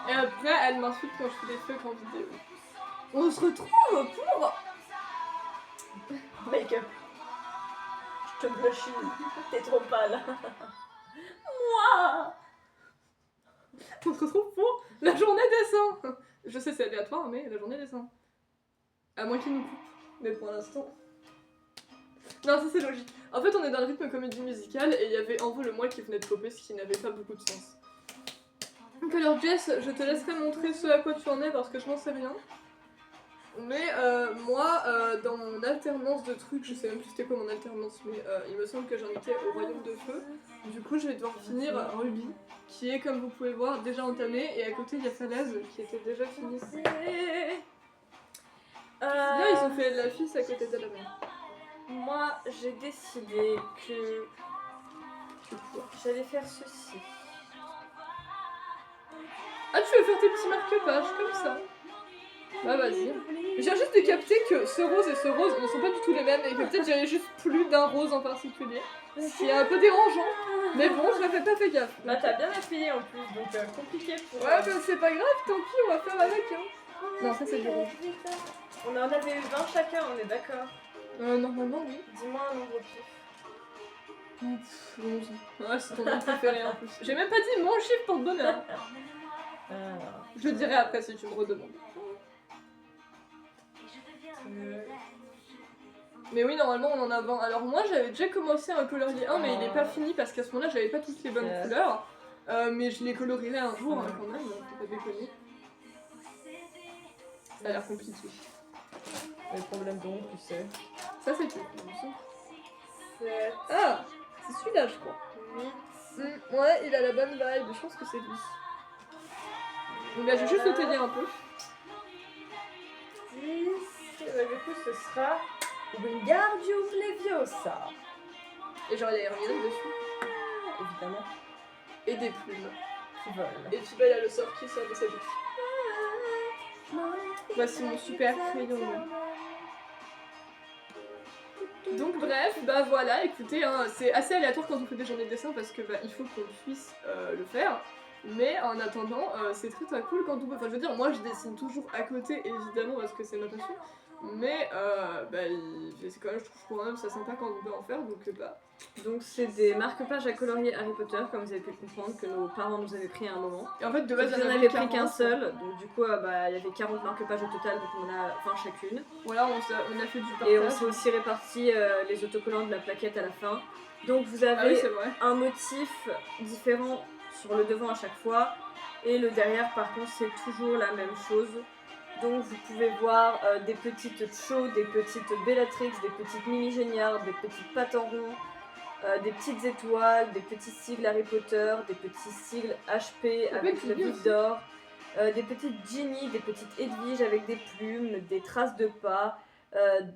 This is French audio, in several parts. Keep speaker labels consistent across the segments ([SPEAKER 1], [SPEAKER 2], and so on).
[SPEAKER 1] Et après, elle m'insulte quand je fais des fuck en vidéo. On se retrouve pour...
[SPEAKER 2] Make-up. Je te blushine. T'es trop pâle. Moi.
[SPEAKER 1] On se retrouve pour la journée des seins. Je sais, c'est aléatoire, mais la journée des seins. À moins qu'il nous coupe. Mais pour l'instant... Non, ça c'est logique. En fait, on est dans le rythme comédie musicale et il y avait En vous le mois qui venait de popper, ce qui n'avait pas beaucoup de sens. Donc alors Jess, je te laisserai montrer ce à quoi tu en es parce que je n'en sais rien. Mais moi, dans mon alternance de trucs, je sais même plus c'était quoi mon alternance, mais il me semble que j'en étais au Royaume de Feu. Du coup, je vais devoir finir Ruby, qui est, comme vous pouvez voir, déjà entamée, et à côté il y a Falaise qui était déjà finie. Là, ils ont fait la fille à côté de la mer.
[SPEAKER 2] Moi, j'ai décidé que j'allais faire ceci.
[SPEAKER 1] Ah, tu veux faire tes petits marque-pages comme ça? Bah vas-y. J'ai juste de capter que ce rose et ce rose ne sont pas du tout les mêmes et que peut-être j'avais juste plus d'un rose en particulier. Ce qui est un peu dérangeant. Mais bon, je n'avais pas fait gaffe.
[SPEAKER 2] Bah t'as bien appuyé en plus, donc compliqué pour...
[SPEAKER 1] Ouais, mais c'est pas grave, tant pis, on va faire avec. Hein. Non, ça c'est du rouge.
[SPEAKER 2] On en avait eu 20 chacun, on est d'accord.
[SPEAKER 1] Normalement, oui.
[SPEAKER 2] Dis-moi un nombre pif.
[SPEAKER 1] 11. Ouais, c'est ton nom préféré en plus. J'ai même pas dit mon chiffre pour te donner. Hein. Je le dirai après si tu me redemandes. Mais oui, normalement on en a 20. Alors moi j'avais déjà commencé un colorier 1, mais il est pas fini parce qu'à ce moment-là j'avais pas toutes les bonnes couleurs. Mais je les colorierai un jour hein, quand même, faut pas déconner. Ça a l'air compliqué.
[SPEAKER 2] Les problèmes d'ombre, tu sais.
[SPEAKER 1] Ça c'est tout. Ah, c'est celui-là je crois. Ouais, il a la bonne vibe, je pense que c'est lui. Donc là je vais juste le tailler un peu.
[SPEAKER 2] 10, du coup ce sera Wingardium Leviosa.
[SPEAKER 1] Et genre il y a Hermione dessus.
[SPEAKER 2] Évidemment.
[SPEAKER 1] Et des plumes.
[SPEAKER 2] Qui volent.
[SPEAKER 1] Et puis bah il y a le sort qui sort de sa bouche. Voici mon super crayon. Donc bref, bah voilà, écoutez, hein, c'est assez aléatoire quand on fait des journées de dessin parce que bah, il faut qu'on puisse le faire. Mais en attendant, c'est très cool quand on peut. Enfin, je veux dire, moi je dessine toujours à côté, évidemment, parce que c'est ma passion. Mais bah, c'est quand même, je trouve quand même ça sympa quand on peut en faire, donc bah.
[SPEAKER 2] Donc c'est des marque-pages à colorier Harry Potter, comme vous avez pu le comprendre, que nos parents nous avaient pris à un moment.
[SPEAKER 1] Et en fait, de base,
[SPEAKER 2] ils n'en avaient pris qu'un seul, donc du coup, bah, il y avait 40 marque-pages au total, donc on en a 20 chacune.
[SPEAKER 1] Voilà, on a fait du partage.
[SPEAKER 2] Et on s'est aussi réparti les autocollants de la plaquette à la fin. Donc vous avez un motif différent sur le devant à chaque fois, et le derrière, par contre, c'est toujours la même chose. Donc vous pouvez voir des petites Cho, des petites Bellatrix, des petites Mimi Géniard, des petites pattes en rond, des petites étoiles, des petits sigles Harry Potter, des petits sigles HP avec le vide d'or, des petites Ginny, des petites Edwige avec des plumes, des traces de pas,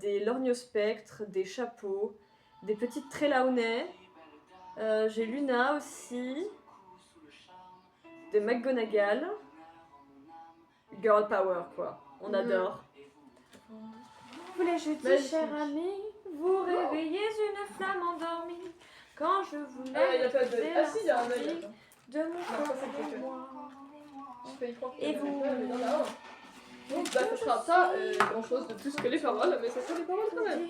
[SPEAKER 2] des lorgnospectres, des chapeaux, des petites Trelawney, j'ai Luna aussi, des McGonagall. Girl power quoi, on adore. Voulais-je dire, cher ami, vous réveillez une flamme endormie quand je vous
[SPEAKER 1] il y a pas de... Ah si, il y a un œil.
[SPEAKER 2] De mon corps et moi.
[SPEAKER 1] Et vous... Donc bah ce sera pas grand chose de plus que les paroles, mais ça sera les paroles quand même.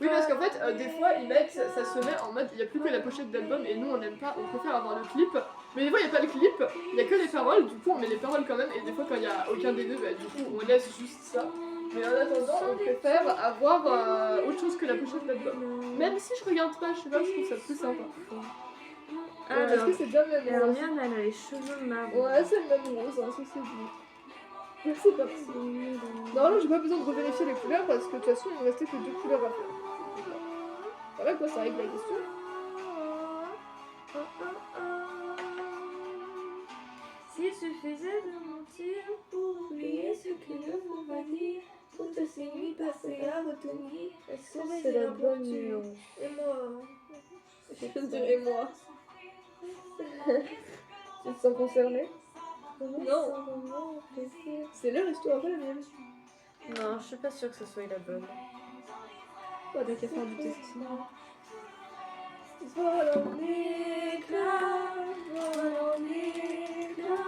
[SPEAKER 1] Oui parce qu'en fait des fois ils mettent, ça se met en mode il n'y a plus que la pochette d'album et nous on n'aime pas, on préfère avoir le clip. Mais des fois il n'y a pas le clip, il n'y a que les paroles, du coup on met les paroles quand même et des fois quand il n'y a aucun des deux, bah, du coup on laisse juste ça. Mais en attendant on préfère avoir autre chose que la pochette d'album. Même si je regarde pas, je sais pas, je trouve ça plus sympa. Alors, est-ce que c'est déjà le même rose?
[SPEAKER 2] Hermione, elle a les cheveux marrons.
[SPEAKER 1] Ouais, c'est le même rose, hein, ça c'est bon. C'est parti. Normalement, j'ai pas besoin de revérifier les couleurs parce que de toute façon, il me restait que 2 couleurs à faire. Voilà quoi, ça règle la question.
[SPEAKER 2] S'il suffisait de mentir pour oublier ce que le monde va dire, toutes ces nuits passées à retenir,
[SPEAKER 1] C'est la bonne nuance. Et moi. Je viens de dire et moi. Tu te sens concerné? Non. C'est leur histoire, pas la mienne.
[SPEAKER 2] Non, je suis pas sûre que ce soit la bonne.
[SPEAKER 1] Oh, t'as qu'à faire du testing. Vol en éclats, vol en éclats.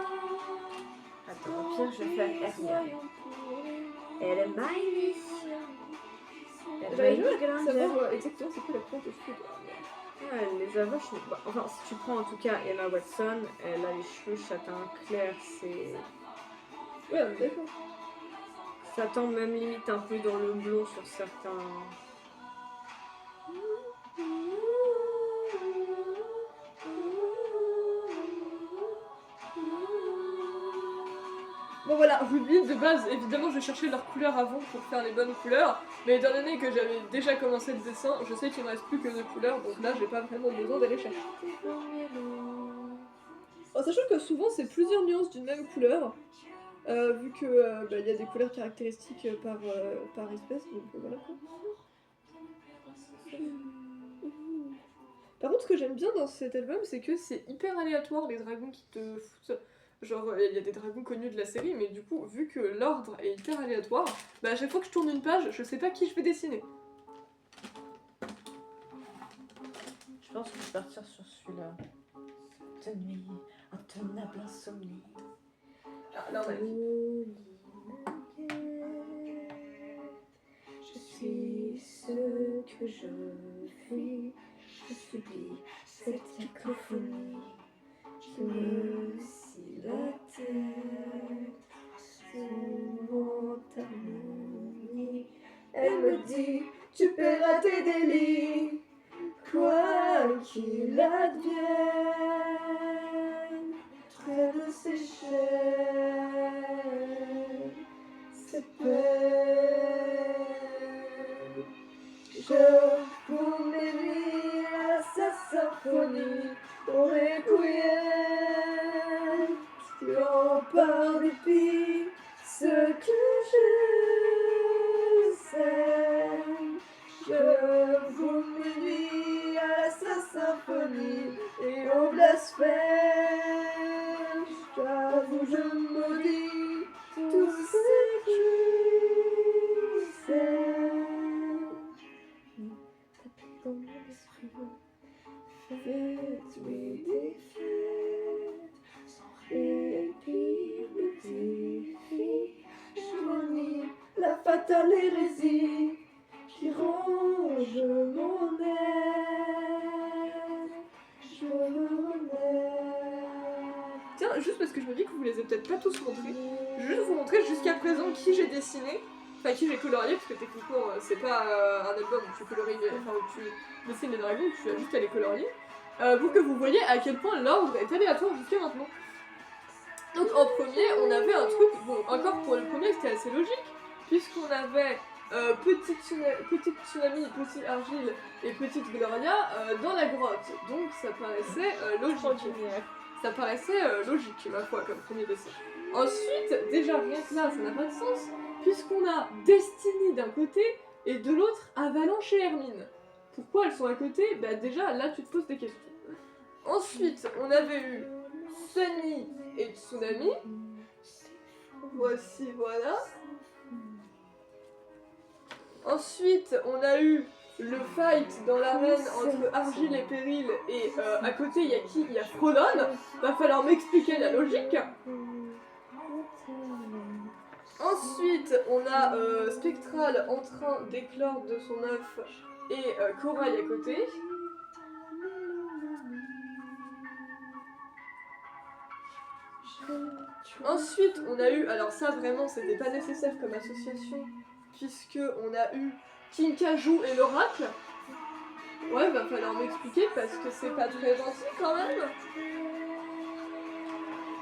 [SPEAKER 2] pire, je fais Ariel. Elle est magnifique.
[SPEAKER 1] J'avais jamais savoir exactement c'est quoi la couleur de cheveux.
[SPEAKER 2] Les avocs, enfin, si tu prends en tout cas Emma Watson, elle a les cheveux châtain clair, c'est...
[SPEAKER 1] Ouais, d'accord.
[SPEAKER 2] Ça tombe même limite un peu dans le blond sur certains...
[SPEAKER 1] Bon voilà, Ruby, de base, évidemment, je cherchais leurs couleurs avant pour faire les bonnes couleurs, mais étant donné que j'avais déjà commencé le dessin, je sais qu'il ne me reste plus que 2 couleurs, donc là, j'ai pas vraiment besoin d'aller chercher. En sachant que souvent, c'est plusieurs nuances d'une même couleur, vu que y a des couleurs caractéristiques par espèce, donc voilà quoi. Par contre, ce que j'aime bien dans cet album, c'est que c'est hyper aléatoire les dragons qui te foutent. Genre, il y a des dragons connus de la série, mais du coup, vu que l'ordre est hyper aléatoire, bah à chaque fois que je tourne une page, je sais pas qui je vais dessiner.
[SPEAKER 2] Je pense que je vais partir sur celui-là. Cette nuit, intenable insomnie.
[SPEAKER 1] Ah, là on a
[SPEAKER 2] Je suis ce que je fuis, je subis cette cacophonie qui me scie la tête sous mon harmonie. Elle me dit, tu paieras tes délits, quoi qu'il advienne, traîne ses chaînes, ses peines. Je pour m'aimer à sa symphonie, au requiem, quand par dépit, ce que je sais, je vous m'aimer à sa symphonie et au blasphème, j'avoue je maudis tout ce qui s'aime. Dans mon esprit, faites-lui des fêtes, et puis le défi, je renie la fatale hérésie qui ronge mon aile, je me remets.
[SPEAKER 1] Tiens, juste parce que je me dis que vous les avez peut-être pas tous montrés, je vais juste vous montrer jusqu'à présent qui j'ai dessiné. Enfin, qui j'ai colorié, parce que techniquement, c'est pas un album où tu colories, où tu dessines les dragons, tu as juste à les colorier. Pour que vous voyez à quel point l'ordre est aléatoire jusqu'à maintenant. Donc en premier, on avait un truc, bon, encore pour le premier, c'était assez logique, puisqu'on avait petite tsunami, petite argile et petite Gloria dans la grotte. Donc ça paraissait logique. Ça paraissait logique, ma foi, comme premier dessin. Ensuite, déjà rien que là, ça n'a pas de sens, puisqu'on a Destiny d'un côté et de l'autre Avalanche et Hermine. Pourquoi elles sont à côté? Bah déjà, là tu te poses des questions. Ensuite, on avait eu Sunny et Tsunami. Voici, voilà. Ensuite, on a eu le fight dans l'arène entre Argile et Péril, et à côté, il y a qui? Il y a Frodon. Va falloir m'expliquer la logique. Ensuite, on a Spectral en train d'éclore de son œuf et Corail à côté. Ensuite, on a eu, alors ça vraiment c'était pas nécessaire comme association, puisque on a eu Kinkajou et l'oracle. Ouais, va falloir m'expliquer parce que c'est pas très gentil quand même.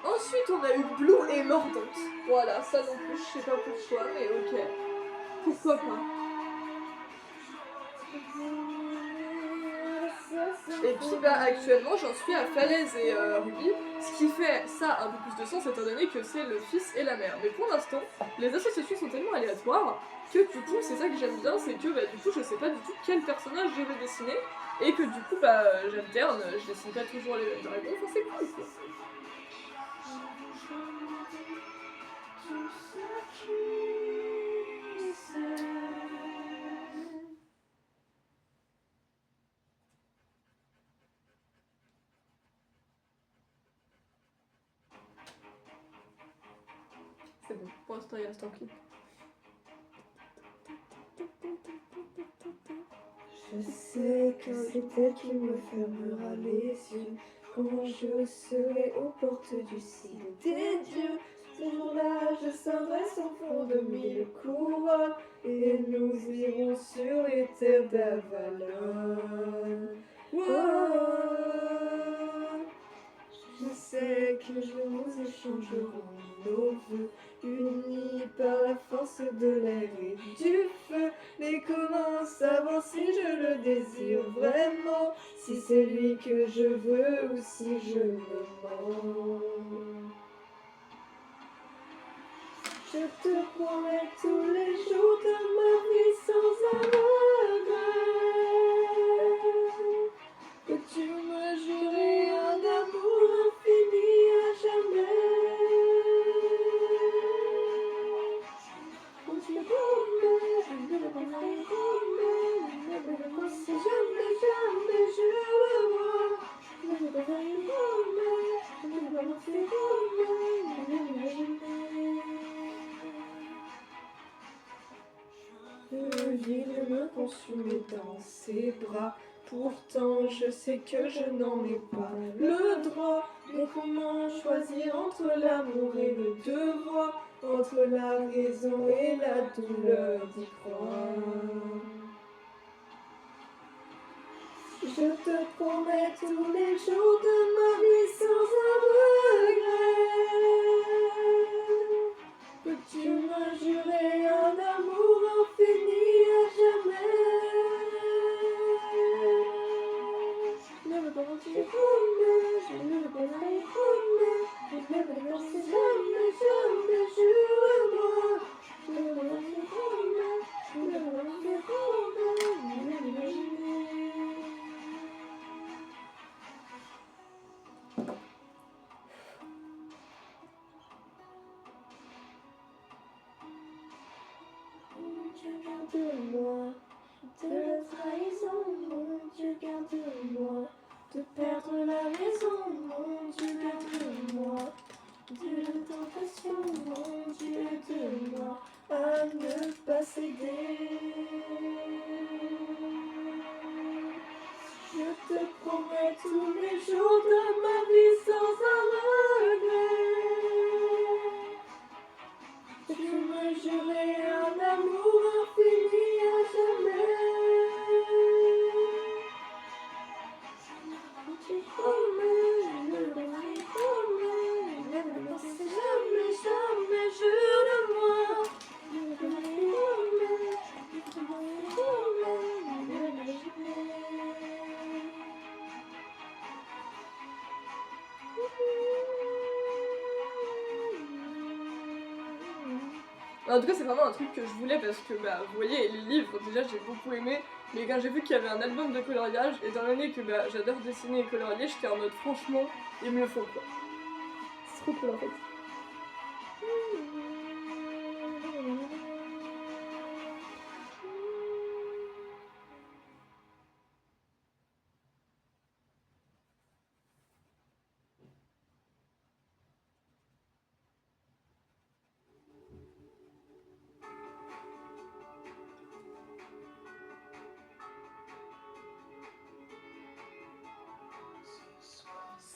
[SPEAKER 1] Ensuite, on a eu Blue et Mordante. Voilà, ça non plus, je sais pas pourquoi, mais ok. Pourquoi pas. Et puis bah actuellement j'en suis à Falaise et Ruby, ce qui fait ça un peu plus de sens étant donné que c'est le fils et la mère. Mais pour l'instant, les associations sont tellement aléatoires que du coup c'est ça que j'aime bien, c'est que bah du coup je sais pas du tout quel personnage je vais dessiner et que du coup bah j'alterne, je dessine pas toujours les mêmes dragons, enfin c'est cool quoi. C'est bon, pour l'instant il reste tranquille.
[SPEAKER 3] Je sais que c'est elle qui me fermera les yeux quand je serai aux portes du ciel des dieux. Ce jour-là, je sonnerai son fond de mille couronnes et nous irons sur les terres d'Avalon. Je sais que nous échangerons nos vœux, unis par la force de l'air et du feu. Mais comment savoir si je le désire vraiment, si c'est lui que je veux ou si je me mens? Je te promets tous les jours de ma vie sans un regret que tu me jurais un amour infini à jamais. Je me promets, je ne le promets, si jamais, jamais je le vois. Je ne le promets, je ne le promets, jamais. Le vide me consume dans ses bras. Pourtant je sais que je n'en ai pas le droit. Mais comment choisir entre l'amour et le devoir, entre la raison et la douleur d'y croire? Je te promets tous les jours de ma vie sans un regret que tu me jurais un amour infini à jamais. Je ne veux pas mentir, je ne veux pas promet, je ne veux pas penser jamais, jamais, jure-moi. Je ne veux pas mentir, je ne veux pas mentir, je ne veux pas Dieu, garde-moi de la trahison, mon Dieu, garde-moi de perdre la raison, mon Dieu, garde-moi de la tentation, mon Dieu, aide-moi à ne pas céder. Je te promets tous les jours de ma vie sans un regret que tu me jurais un amour infini à jamais. Tu promets, je ne le promets, je ne le pensais jamais, jamais, jure-le-moi. Je ne le promets, je ne le promets, je ne le
[SPEAKER 1] En tout cas, c'est vraiment un truc que je voulais parce que, bah, vous voyez, les livres, déjà, j'ai beaucoup aimé. Mais quand j'ai vu qu'il y avait un album de coloriage, étant donné que bah, j'adore dessiner et colorier, j'étais en mode, franchement, ils me le font, quoi. C'est trop cool, en fait.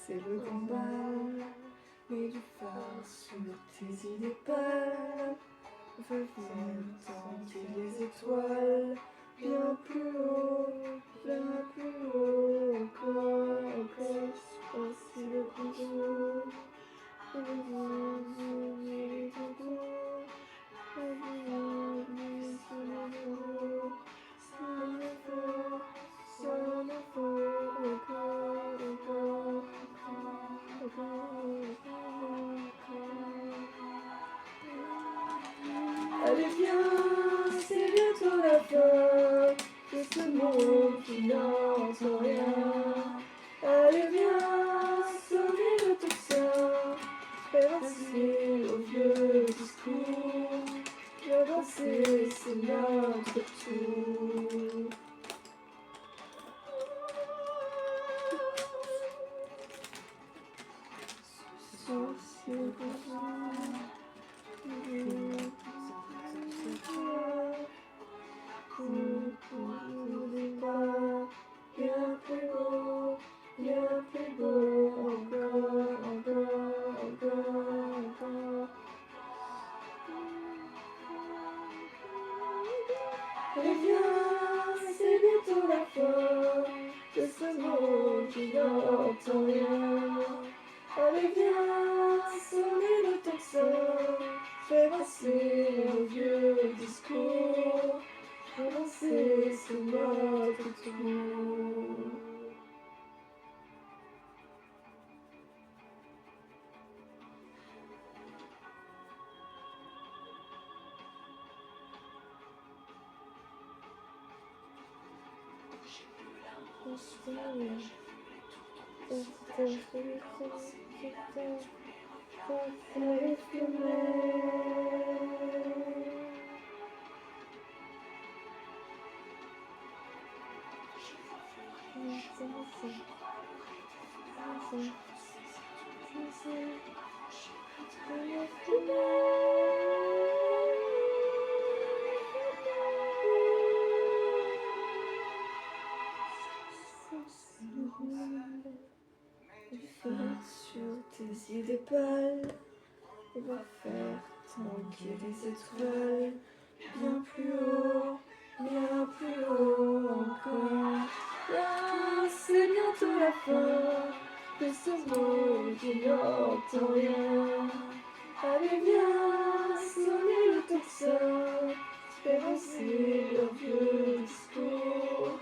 [SPEAKER 3] C'est le grand bal, mais du phare sur tes idées pâles. Veux faire tenter les étoiles, bien plus haut encore, encore. Voici le grand jour, allez viens, c'est bientôt la fin de ce monde qui n'entend rien. Allez viens, sauver le Toussaint, faire danser au vieux discours. Viens danser, c'est notre tour. Bien plus beau, bien plus beau, encore, encore, encore, encore. Allez viens, c'est bientôt la fin de ce monde qui n'entend rien. Allez viens, sonner le tocsin, fais passer nos vieux discours, avancer sous notre tour. Sur tes idées pâles, on va faire tanguer les étoiles, bien plus haut encore. Ah, c'est bientôt la fin de ce monde qui n'entend rien. Allez viens, sonner le tocsin, fais danser leur vieux discours,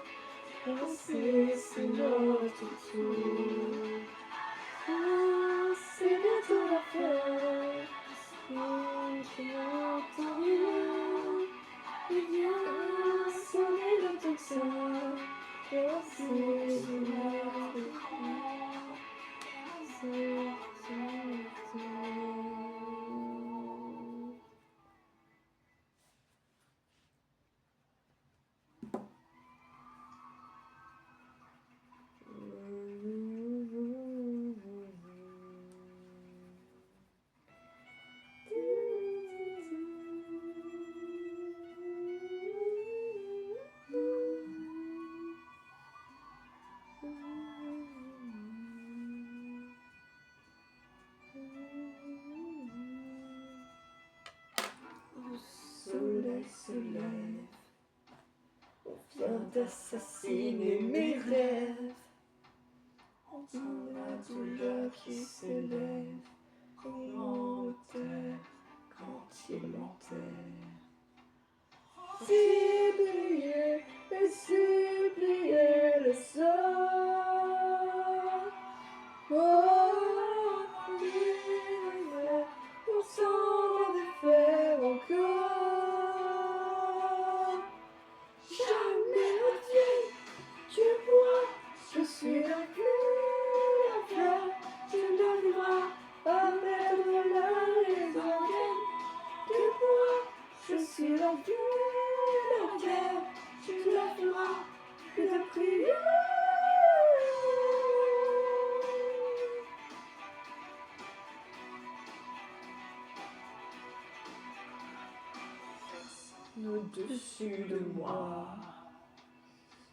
[SPEAKER 3] avancer c'est notre tour. Ah, c'est bientôt la fin, je n'entends rien. Et viens sonner le tocsin, danser sur notre tour. Le soleil se lève, on vient d'assassiner mes rêves. Entends la douleur qui s'élève, comment me taire quand il m'enterre. Supplier et supplier le sort. Oh, mais on s'en défaire encore. Jamais revienne, tu vois, je suis la tu ne vivras à perdre la raison. Tu vois, je suis la guerre, tu la feras que de prier. Au-dessus de moi,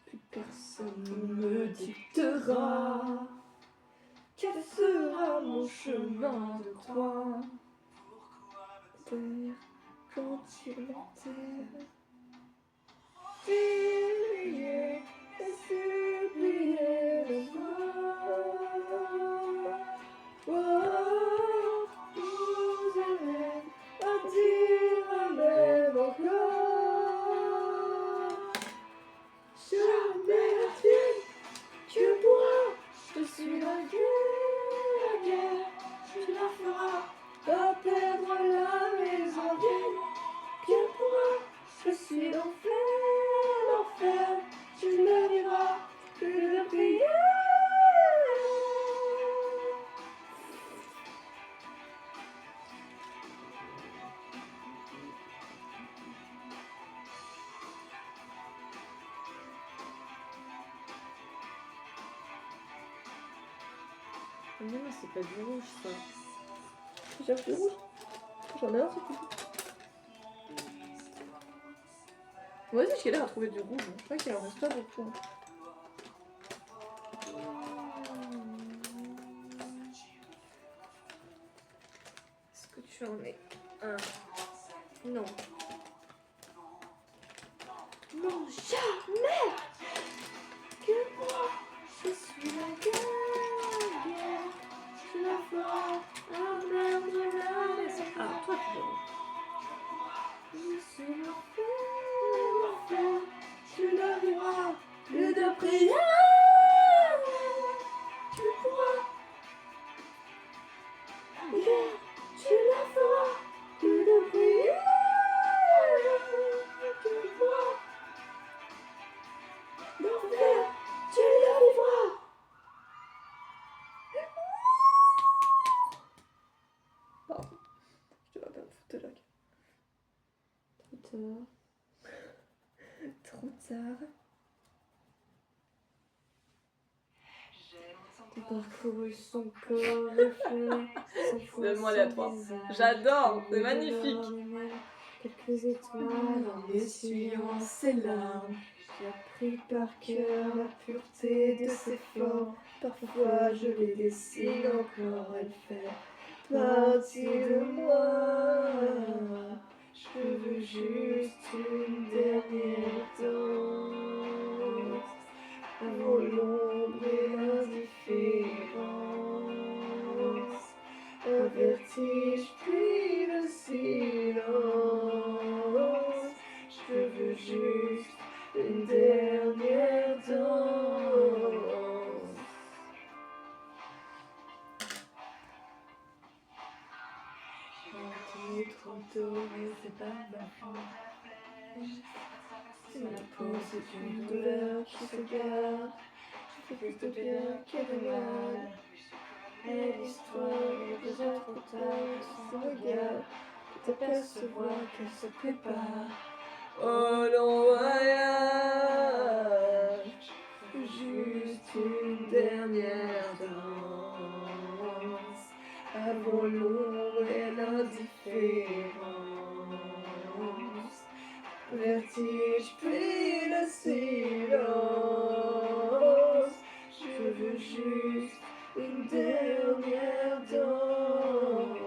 [SPEAKER 3] plus personne ne me dictera quel sera mon chemin de croix. Terre quand il m'enterre, prier et supplier le voir. Oh, vous aimez à dire même encore. Jamais la tienne, tu pourras, je suis la guerre, tu la feras pas perdre la maison vienne. Bien pourra, je suis l'enfer, tu ne vivras que de prier.
[SPEAKER 2] Non, c'est pas du rouge ça.
[SPEAKER 3] J'ai du rouge.
[SPEAKER 1] J'en ai un, c'est tout. Moi aussi, j'ai l'air à trouver du rouge. Je crois qu'il en reste pas beaucoup.
[SPEAKER 2] Est-ce que tu en es un? Non.
[SPEAKER 3] Non, jamais que moi, je suis la guerre. Je la vois, un verre de la maison.
[SPEAKER 2] Ah, toi tu dois.
[SPEAKER 3] Je suis l'enfer, tu n'arriveras plus de prière. Tu pourras, yeah, tu la feras plus de prière. Tu pourras, l'enfer, tu y arriveras.
[SPEAKER 1] Pardon. Je dois pas me foutre de la gueule.
[SPEAKER 3] Trop tard. Trop tard. T'as parcouru son corps reflet, son
[SPEAKER 1] C'est tellement aléatoire. J'adore, c'est magnifique.
[SPEAKER 3] Quelques étoiles en essuyant ses larmes. J'ai appris par cœur la pureté de ses formes. Parfois je les dessine encore, elle fait partie de moi. Je veux juste une dernière danse avant l'ombre et l'indifférence. Un vertige puis le silence. Je veux juste une dernière danse. Chanter trop tôt, mais c'est pas ma faute. Ma peau, c'est une douleur qui se garde. Je fais plus de bien que de mal. Et l'histoire est déjà trop tard. Ce regard peut t'apercevoir qu'elle se prépare au long voyage. Juste une dernière danse avant l'ombre et l'indifférence. Vertige puis le silence. Je veux juste une dernière danse.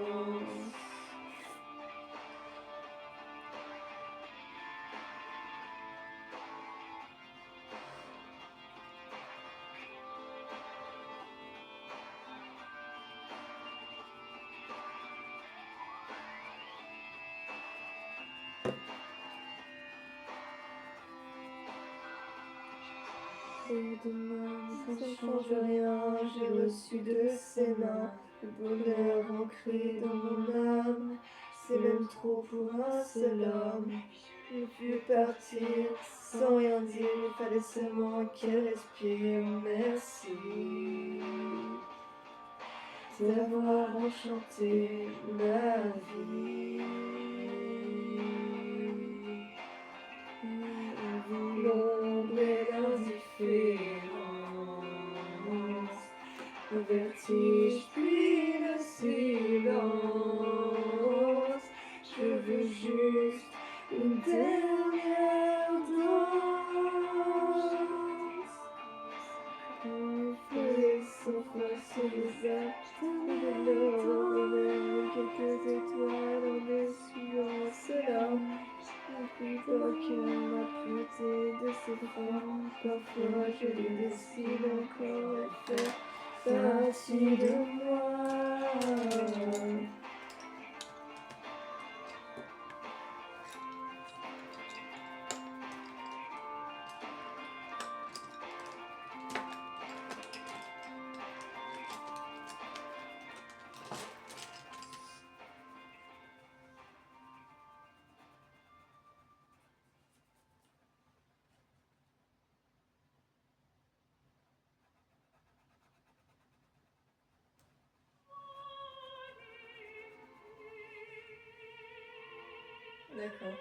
[SPEAKER 3] Et demain, ça ne change rien, j'ai reçu de ses mains le bonheur ancré dans mon âme. C'est même trop pour un seul homme. Je ne pus partir sans rien dire, il fallait seulement qu'elle respire. Merci d'avoir enchanté ma vie. L'ombre et l'indifférence, le vertige puis le silence. Je veux juste une dernière danse. Reflet sans foi sur les atomes de l'or, même quelques étoiles en essuyant ses larmes. N'oublie pas que la pureté de ses formes, parfois je les dessine encore, elle fait partie de moi.
[SPEAKER 1] D'accord.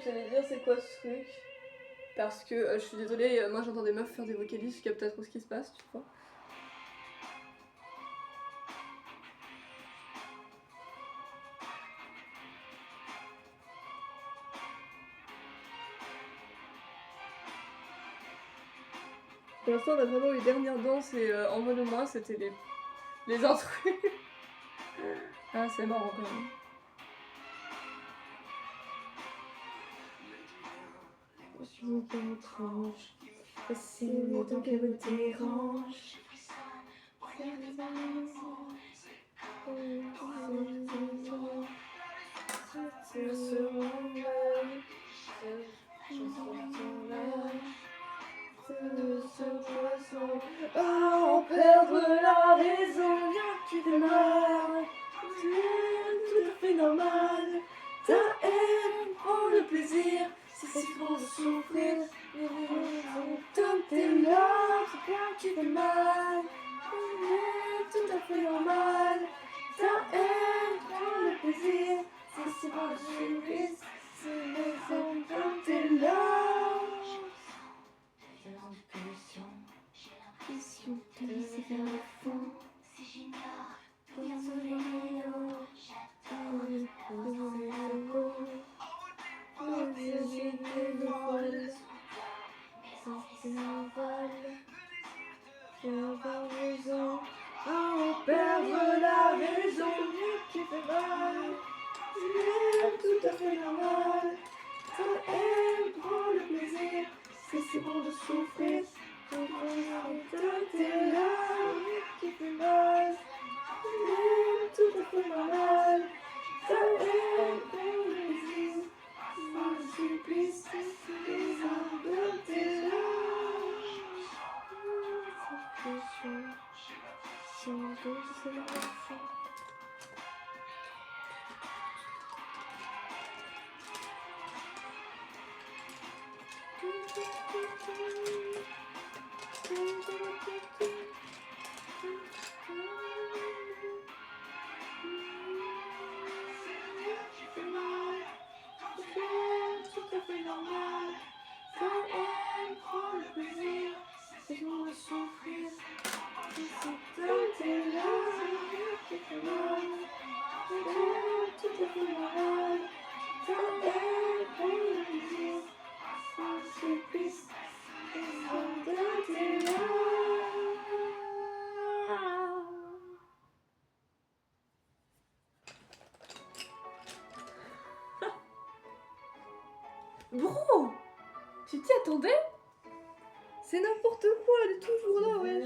[SPEAKER 1] J'allais dire c'est quoi ce truc? Parce que je suis désolée, moi j'entends des meufs faire des vocalises, je capte pas trop ce qui se passe, tu vois. Pour l'instant, on a vraiment eu dernière danse et envole-moi, c'était les intrus. Ah, c'est marrant quand même.
[SPEAKER 3] Je suis mon temps étrange. C'est le temps qu'elle me dérange. Oh, perdre la raison, rien qui fait mal. C'est tout à fait normal. Ta haine prend le plaisir, c'est si bon de souffrir. Donne tes larmes, c'est rien qui fait mal. C'est tout à fait normal. Ta haine prend le plaisir, c'est si bon de souffrir. Donne tes larmes. Issu de laisser vers le fond. Si j'ignore, désolé, perdre la raison, qui fait mal. C'est tout à fait normal. Ta haine prend le plaisir, c'est si bon de souffrir. Tes larmes qui fait mal, c'est tout à fait normal. Ta haine prend le plaisir, c'est le supplice, c'est de tes larmes. Sans douce émotion.
[SPEAKER 1] Bro, tu t'y attendais? C'est n'importe quoi, elle est toujours là, wesh.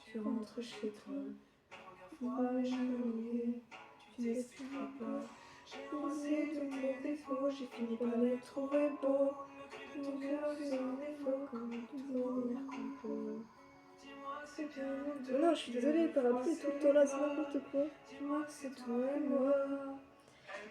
[SPEAKER 3] Tu rentres chez toi. Moi, je m'ennuie. Tu n'expliques pas. J'ai osé tous mes défauts. J'ai fini par les trouver beaux. Ton cœur fait un défaut comme toujours qu'on peut. Dis-moi que c'est bien nous deux. Non, je suis désolée, par rapport tout le temps là, c'est n'importe quoi. Dis-moi que c'est toi et moi.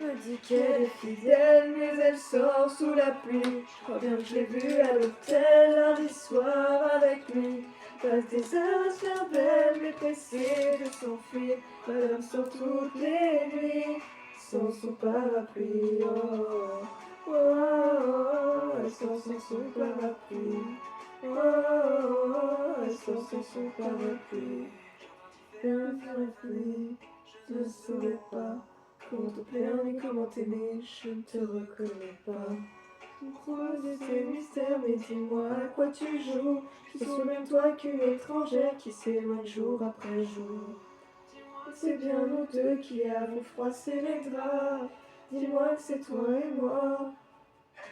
[SPEAKER 3] Me dit qu'elle est fidèle, mais elle sort sous la pluie. Je crois bien que je l'ai vue à l'hôtel lundi soir avec lui. Passe des heures à se faire belle, mais pressée de s'enfuir. Madame sort toutes les nuits, sans son parapluie. Oh, oh, oh, elle sort sans son parapluie. Oh, oh, oh, elle sort sans son parapluie. Un parapluie, je ne saurais pas. Comment te plaire ni comment t'aimer, je ne te reconnais pas. Tu croises tes mystères, mais dis-moi à quoi tu joues. Je suis même toi qu'une étrangère qui s'éloigne jour après jour. C'est bien nous deux qui avons froissé les draps. Dis-moi que c'est toi et moi.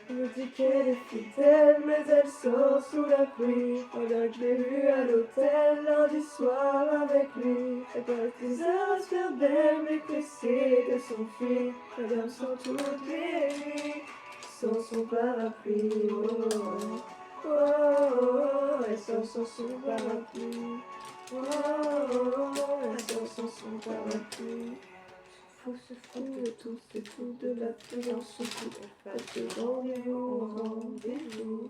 [SPEAKER 3] Elle me dit qu'elle est fidèle, mais elle sort sous la pluie. Pendant que je l'ai vue à l'hôtel lundi soir avec lui. Elle passe des heures à se faire belle, mais pressée de s'enfuir. Madame sort toutes les nuits, sans son parapluie. Oh, oh, oh, oh, elle sort sans son parapluie. Oh, oh, oh, elle sort sans son parapluie. Se fout de tout, se fout de la pluie dans son cou. Elle passe de rendez-vous en rendez-vous.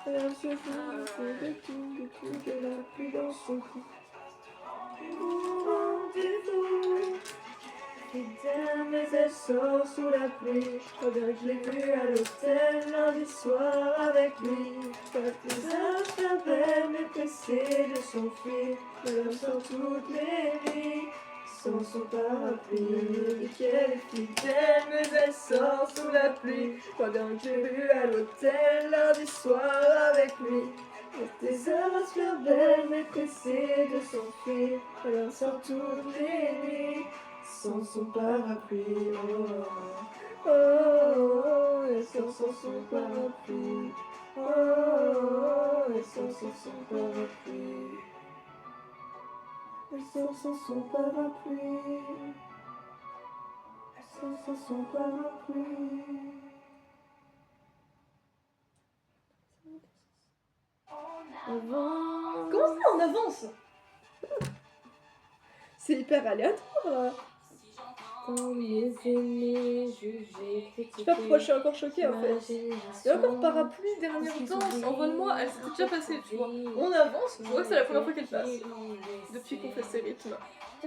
[SPEAKER 3] Elle se fout de tout, de la pluie dans son cou. Rendez-vous. Fidèle, mais elle sort sous la pluie. Je crois bien que je l'ai vue à l'hôtel lundi soir avec lui. Passe des heures à se faire belle, mais pressée de s'enfuir. Elle sort toutes les nuits. Sans son parapluie, et qu'elle est fidèle, mais elle sort sous la pluie. Je crois bien que j'ai vu à l'hôtel lundi soir avec lui. Des heures à se faire belle, mais pressée de s'enfuir. Elle sort toutes les nuits, sans son parapluie. Oh, oh, oh, elle sort sans son parapluie. Oh, oh, elle sort sans son parapluie. Elle sort sans son parapluie. Elle sort sans son parapluie. Avance.
[SPEAKER 1] Comment ça, on avance?
[SPEAKER 3] C'est hyper aléatoire là.
[SPEAKER 2] Quand les aimés, jugés,
[SPEAKER 3] Je sais pas pourquoi je suis encore choquée en fait.
[SPEAKER 1] Il y a encore parapluie dernière danse. En vol moi, elle s'était déjà passée, tu vois. On avance, je vois que c'est la première fois qu'elle passe. Depuis qu'on fait ces rythmes.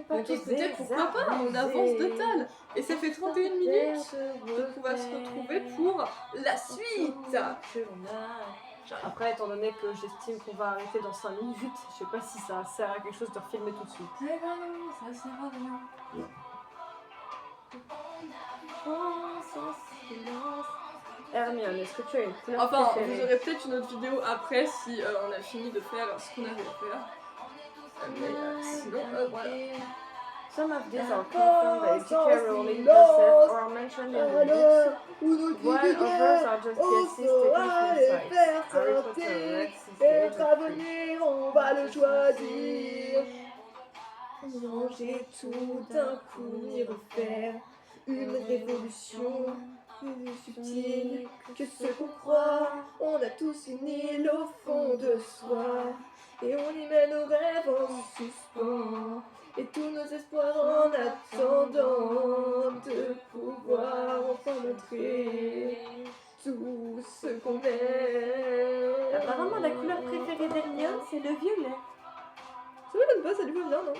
[SPEAKER 1] Donc écoutez, pourquoi pas, on avance de tal. Et ça fait 31 minutes. Donc on va se retrouver pour la suite.
[SPEAKER 2] Après, étant donné que j'estime qu'on va arrêter dans 5 minutes, je sais pas si ça sert à quelque chose de refilmer tout de suite.
[SPEAKER 1] Eh ben non, ça sert à rien.
[SPEAKER 2] Hermione, est-ce que tu as une couleur
[SPEAKER 1] Enfin,
[SPEAKER 2] préférée?
[SPEAKER 1] vous aurez peut-être une autre vidéo après si on a fini de faire ce qu'on avait à faire. Mais sinon, voilà.
[SPEAKER 2] Some of these are confirmed by J.K. Rowling herself or mentioned in the books, while others are just guesses taken from sites. Harry Potter, Rex,
[SPEAKER 3] Être à venir, on va le choisir. Manger tout d'un coup, y refaire une révolution plus subtile que ce qu'on croit. On a tous une île au fond de soi et on y met nos rêves en suspens et tous nos espoirs en attendant de pouvoir enfin montrer tout ce qu'on est.
[SPEAKER 2] Apparemment, la couleur préférée d'Hermione, c'est le violet.
[SPEAKER 3] Ça m'étonne pas, ça lui va bien, non?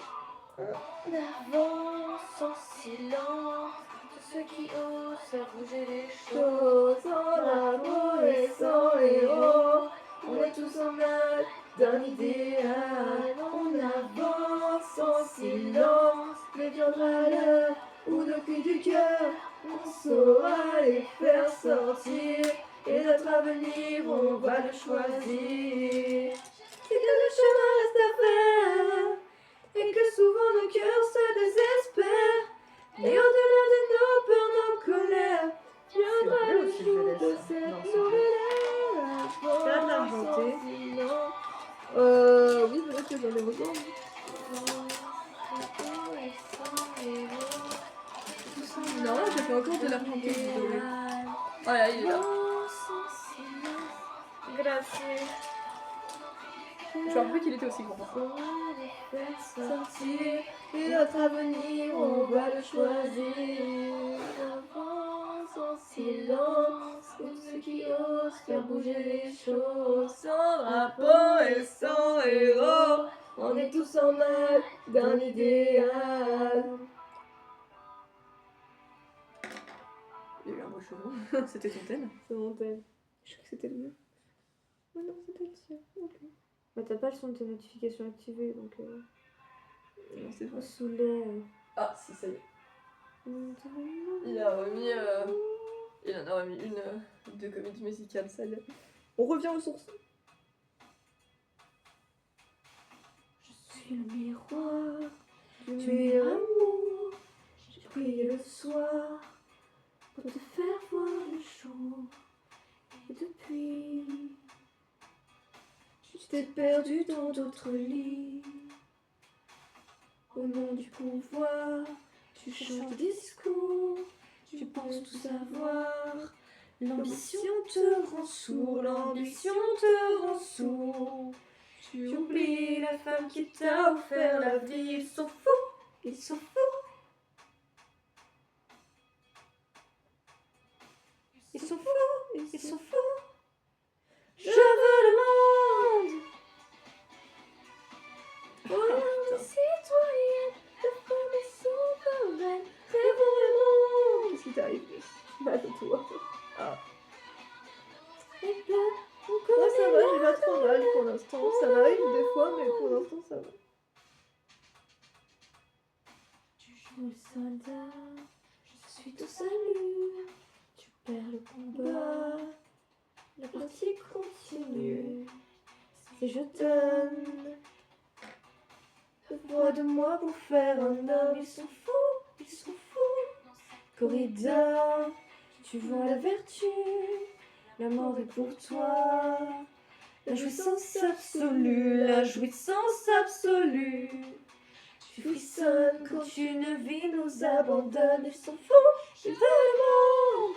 [SPEAKER 2] On avance en silence, tous ceux qui osent faire bouger les choses.
[SPEAKER 3] Chose en amour et sans héros, on est tous en hâte d'un idéal. On avance en silence, mais viendra l'heure où nos cris du cœur, on saura les faire sortir. Et notre avenir, on va le choisir. C'est que le chemin reste à faire, et que souvent nos cœurs se désespèrent. Et au-delà de nos peurs, nos colères, viendra le jour de cette nouvelle ère.
[SPEAKER 2] T'as de l'argenté?
[SPEAKER 3] Oui, peut-être que j'en ai besoin. Non, j'ai fait encore de l'argenté du doré.
[SPEAKER 1] Voilà, il est là.
[SPEAKER 2] Gracias.
[SPEAKER 1] Je me rappelle qu'il était aussi grand.
[SPEAKER 3] Sortir, et notre avenir, on va le choisir. Avance en silence, comme ceux qui osent faire bouger les choses. Sans drapeau et sans héros, on est tous en mal d'un idéal.
[SPEAKER 1] Il y a eu un beau cheveu. C'était ton thème.
[SPEAKER 3] C'est mon thème. Je crois que c'était le mien. Oh non, c'était le tien. Ok.
[SPEAKER 2] Mais t'as pas le son de tes notifications activées, donc
[SPEAKER 1] Non, c'est vrai.
[SPEAKER 2] saoulé.
[SPEAKER 1] Ah, si, ça y est. Il a remis. Il en a remis une de comédie musicale, ça y est.
[SPEAKER 3] On revient aux sources.
[SPEAKER 2] Je suis le miroir
[SPEAKER 3] Du meilleur amour, j'ai prié le soir
[SPEAKER 2] pour te faire voir le jour. Et depuis,
[SPEAKER 3] tu t'es perdu dans d'autres lits. Au nom du pouvoir, tu chantes discours, tu penses tout savoir. L'ambition te rend sourd, l'ambition te rend sourd. Tu oublies la femme qui t'a offert la vie. Ils sont fous, ils sont fous. Ils sont fous, ils sont fous. Je veux le monde. Oh, des citoyennes, de femmes et souveraines, rêvons le monde. Qu'est-ce qui t'arrive? Bah, c'est toi. Ah. Moi ça va, j'ai pas trop mal pour l'instant. Ça m'arrive des fois, mais pour l'instant ça va. Tu joues le soldat, je suis ton salut. Tu perds le combat, la partie continue. si je donne le poids de moi pour faire un homme. Ils sont fous. Corrida, tu vois la vertu, la mort est pour toi. La jouissance absolue, Tu frissonnes quand une vie nous abandonne. Ils sont fous, ils veulent le monde.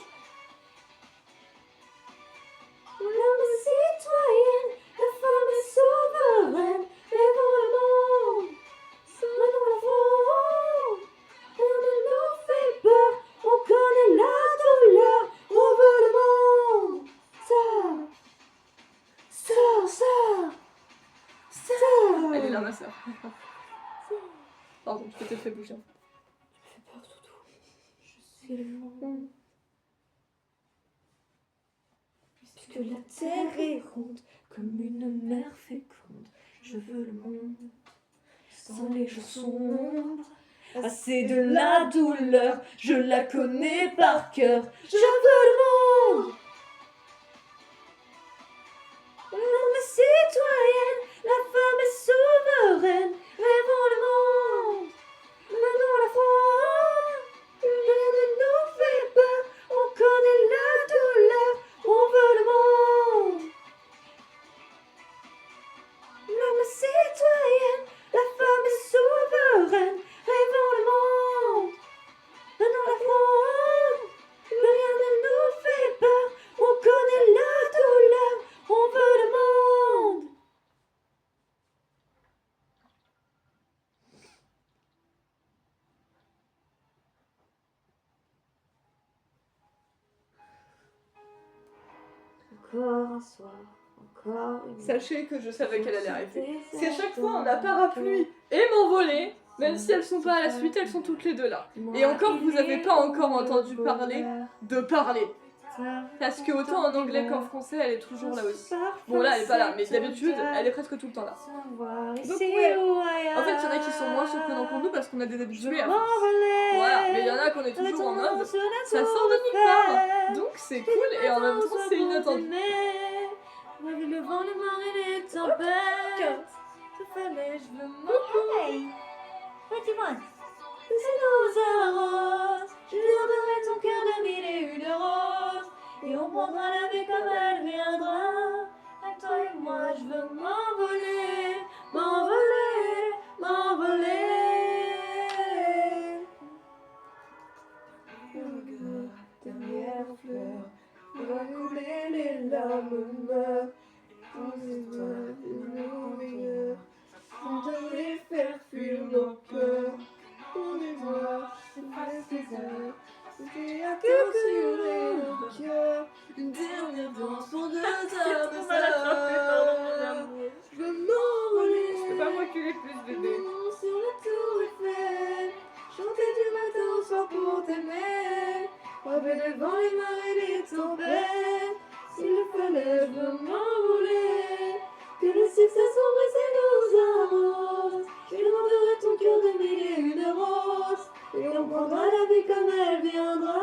[SPEAKER 3] L'homme est citoyenne, la femme est souveraine. Rêvons le monde, menons la fronde. Rien ne nous fait peur, on connaît la douleur. On veut le monde. Sors.
[SPEAKER 1] Elle est là, ma soeur. Pardon, je t'ai fait bouger.
[SPEAKER 3] Tu me fais peur, Toutou. Je suis le monde. Puisque la terre est ronde, comme une mer féconde, je veux le monde. Sans les jours sombres, assez de la douleur, je la connais par cœur. Je veux le monde. L'homme est citoyenne, la femme est souveraine. Rêvons le monde, menons la fronde. Rien ne nous fait peur, on connaît la douleur. On veut le monde. L'homme est citoyenne, la femme est souveraine. Rêvons le monde, menons la fronde. Rien ne nous fait peur, on connaît la douleur. On veut le monde. Encore un soir, encore une nuit.
[SPEAKER 1] Sachez que je savais qu'elle allait arriver. Si à chaque fois on a parapluie et m'envoler, même si elles sont pas à la suite, elles sont toutes les deux là. Et encore, vous avez pas encore entendu parler de parler. Parce que autant en anglais qu'en français, elle est toujours là aussi. Bon là, elle est pas là, mais d'habitude, elle est presque tout le temps là. Donc ouais. En fait, il y en a qui sont moins surprenants pour nous parce qu'on a des habitués à force. Voilà, mais il y en a qu'on est toujours en mode, ça sort de nulle part. Donc c'est cool et en même temps c'est inattendu.
[SPEAKER 3] Le vent, le mar et les tempêtes. Ce fallait, je veux m'envoler. What do you want? C'est nos arroses. Je garderai ton cœur de mille et une roses. Et on prendra la vie comme elle viendra. À toi et moi, je veux m'envoler. Dernière fleur, va couler les larmes meurent. Nos meilleurs, on devrait faire fuir nos peurs. On est noirs, c'est des heures. C'était à torturer nos cœurs. Une dernière danse pour 2 heures de sœur. Je veux m'envoler.
[SPEAKER 2] C'est pas moi qui l'ai plus bébé.
[SPEAKER 3] Sur la tour Eiffel, chanter du matin au soir pour t'aimer. Braver le vent, les marées, les tempêtes. S'il le fallait, je veux m'envoler. Que le succès s'embrasse et nous arrose. Je demanderai ton cœur de mille et une roses. Et on prendra la vie comme elle viendra.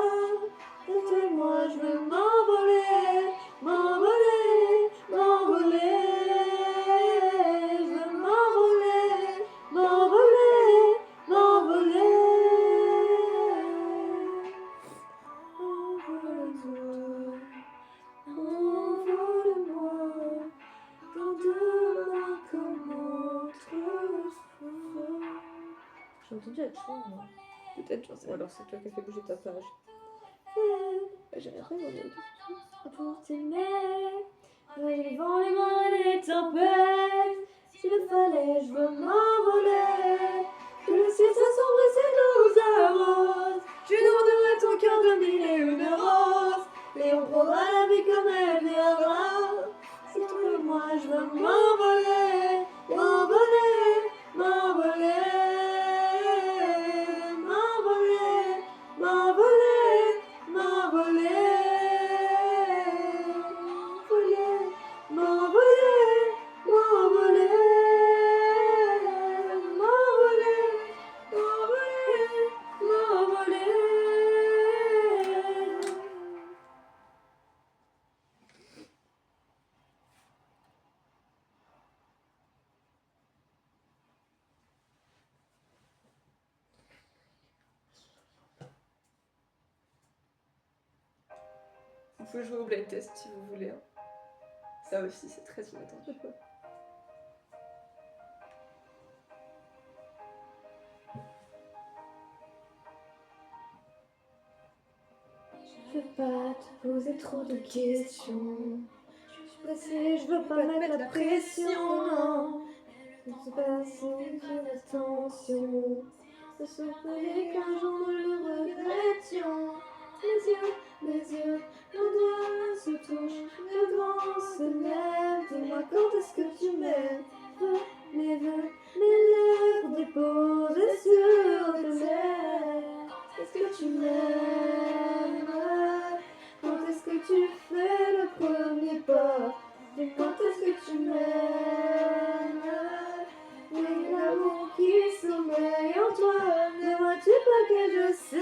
[SPEAKER 3] Et toi et moi, je veux m'envoler. Je veux m'envoler. Envole-moi, dans demain comme autrefois. J'ai entendu être chant, moi. Peut-être, j'en sais
[SPEAKER 2] Ou alors c'est toi qui as fait bouger ta page.
[SPEAKER 3] J'avais rien entendu. Pour t'aimer, les vents, les marées, les tempêtes. S'il le fallait, je veux m'envoler. Que le ciel s'assombrisse et nous arrose. Je demanderai ton cœur de mille et une roses. Et on prendra la vie comme elle viendra. C'est toi et moi, je veux m'envoler. M'envoler.
[SPEAKER 1] pouvez jouer au blind test si vous voulez. Hein. Ça aussi, c'est très inattendu.
[SPEAKER 3] Je veux pas te poser trop de questions. Je suis pressée, je veux pas mettre la pression, non. Je sais pas si faire attention. Ça se ferait qu'un jour nous le regrettions. Mes yeux, nos doigts se touchent, le vent se lève. Dis-moi quand est-ce que tu m'aimes. Mes lèvres déposées sur tes lèvres. Est-ce que tu m'aimes? Quand est-ce que tu fais le premier pas? Et quand est-ce que tu m'aimes? Mais l'amour qui sommeille en toi, ne vois-tu pas que je saigne?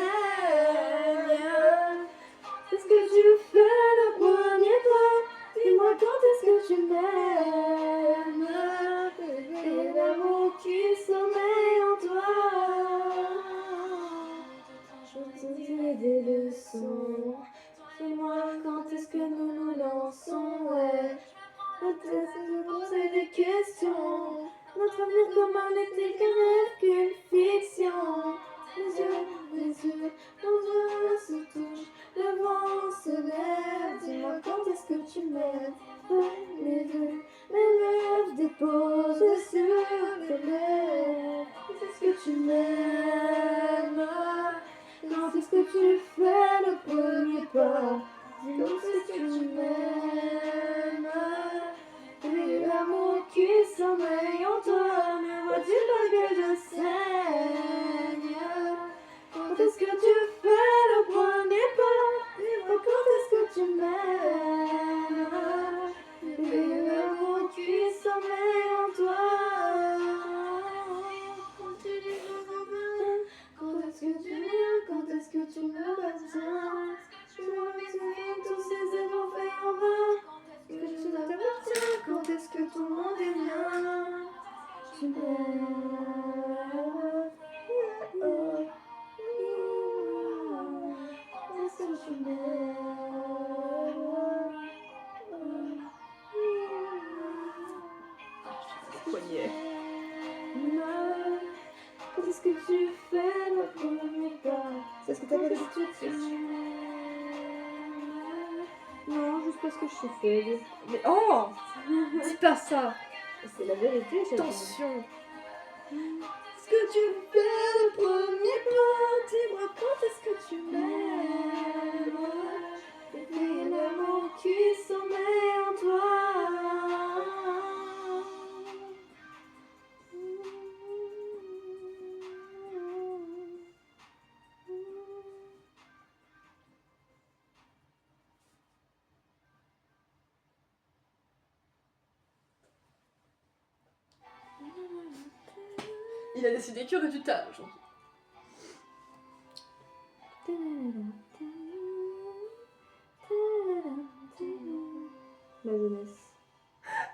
[SPEAKER 3] Est-ce que tu fais le premier pas? Dis-moi quand est-ce que tu m'aimes? Et l'amour qui sommeille en toi. Je te donne des leçons. Dis-moi quand est-ce que nous nous lançons, ouais. Peut-être nous poser des questions. Notre avenir commun n'est-il qu'un rêve, qu'une fiction? Mes yeux, nos doigts se touchent, le vent se lève. Dis-moi quand est-ce que tu m'aimes? Mes lèvres déposent sur tes lèvres. Est-ce que tu m'aimes? Quand est-ce que tu fais le premier pas? Dis-moi est-ce que tu m'aimes? Et l'amour qui sommeille en toi, ne vois-tu pas que je saigne? Quand est-ce que tu fais le premier pas? Dis-moi quand est-ce que tu m'aimes? Et l'amour qui sommeille en toi. Quand est-ce que tu viens? Quand est-ce que tu me retiens? Je me retiens tous ces efforts faits en vain. Que tu t'appartiens, quand est-ce que tout le monde est bien? Tu m'aimes. Est-ce que tu m'aimes?
[SPEAKER 1] Poignet.
[SPEAKER 3] Quand est-ce que tu fais le premier pas? C'est ce que t'appelles tout de suite.
[SPEAKER 2] Non, juste parce que je suis faible.
[SPEAKER 1] Mais oh, dis pas ça.
[SPEAKER 2] C'est la vérité, j'ai
[SPEAKER 1] Attention.
[SPEAKER 3] Est-ce que tu fais le premier pas? Dis-moi quand est-ce que tu m'aimes? Et l'amour qui sommeille en toi.
[SPEAKER 1] Il a décidé qu'il y aurait du tas aujourd'hui.
[SPEAKER 2] La jeunesse.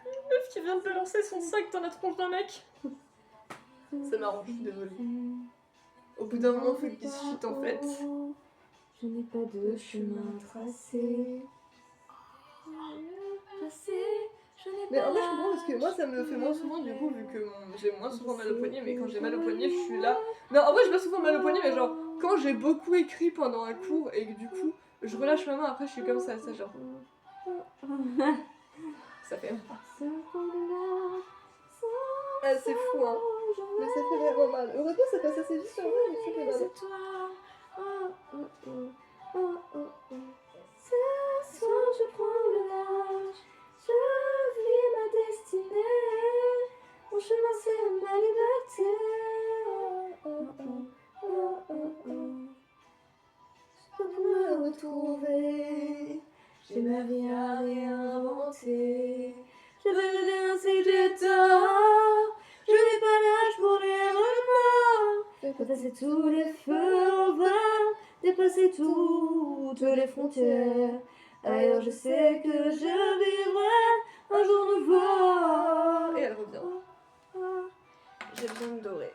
[SPEAKER 1] Une meuf qui vient de lancer son sac dans la tronche d'un mec. C'est marrant, je suis désolée. Au bout d'un moment, faut qu'il se chute en fait.
[SPEAKER 3] Je n'ai pas de chemin tracé.
[SPEAKER 1] Mais en fait, je comprends parce que moi, ça me fait moins souvent du coup, vu que j'ai moins souvent mal au poignet. Mais quand j'ai mal au poignet, je suis là. Non, en vrai, j'ai pas souvent mal au poignet, mais genre, quand j'ai beaucoup écrit pendant un cours et que du coup, je relâche ma main, après, je suis comme ça genre. Ça fait. Ah, c'est fou, hein. Mais ça fait vraiment mal. Heureusement, ça passe assez vite sur moi, mais ça fait mal.
[SPEAKER 3] C'est toi. Ce soir, je prends le large. Je vis ma destinée. Mon chemin, c'est ma liberté. Je peux me retrouver. J'ai ma vie à réinventer. Je veux bien si j'ai tort. Je n'ai pas l'âge pour les remords. Dépasser tous les feux au vent. Dépasser toutes les frontières. Ailleurs, je sais que je vivrai un jour nouveau.
[SPEAKER 1] Et elle revient. J'ai besoin de doré.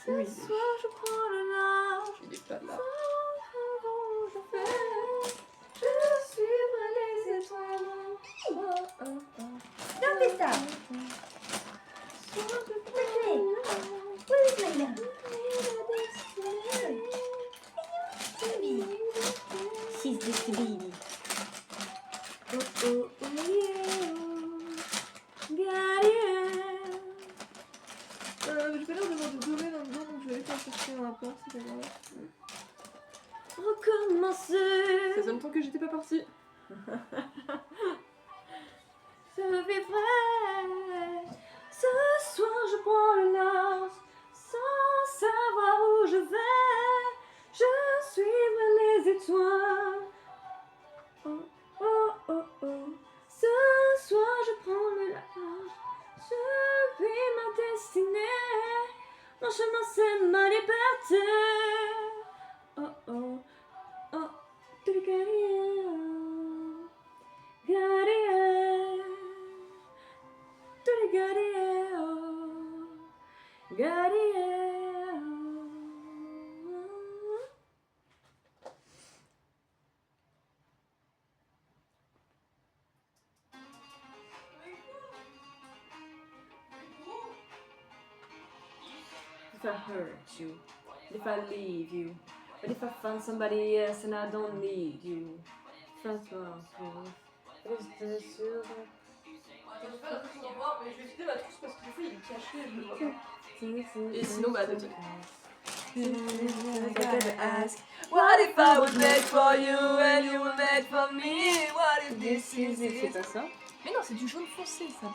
[SPEAKER 3] Ce soir, je prends le large.
[SPEAKER 1] Il est pas là.
[SPEAKER 3] j'ai pas l'air d'avoir de doré là-dedans, donc je vais aller faire chercher un appart, c'est pas grave.
[SPEAKER 2] Recommencer.
[SPEAKER 1] Ça faisait longtemps que j'étais pas partie.
[SPEAKER 2] Je vivrai. Ce soir, je prends le large sans savoir où je vais. Je suivrai les étoiles. Oh, oh, oh, oh. Ce soir, je prends le large. Je vis ma destinée. Mon chemin, c'est ma liberté. Oh, oh, oh. If I hurt you, if I leave you, but if I find somebody else and I don't need you, that's what I'm feeling. Is this you?
[SPEAKER 1] J'ai pas l'impression d'en voir, mais je vais filer ma trousse parce que du coup il est caché et je le vois pas. Et sinon, bah, de
[SPEAKER 3] I gotta ask, what if I was made for you and you were made for me? What if this is it?
[SPEAKER 2] C'est pas ça?
[SPEAKER 1] Mais non, c'est du jaune foncé ça.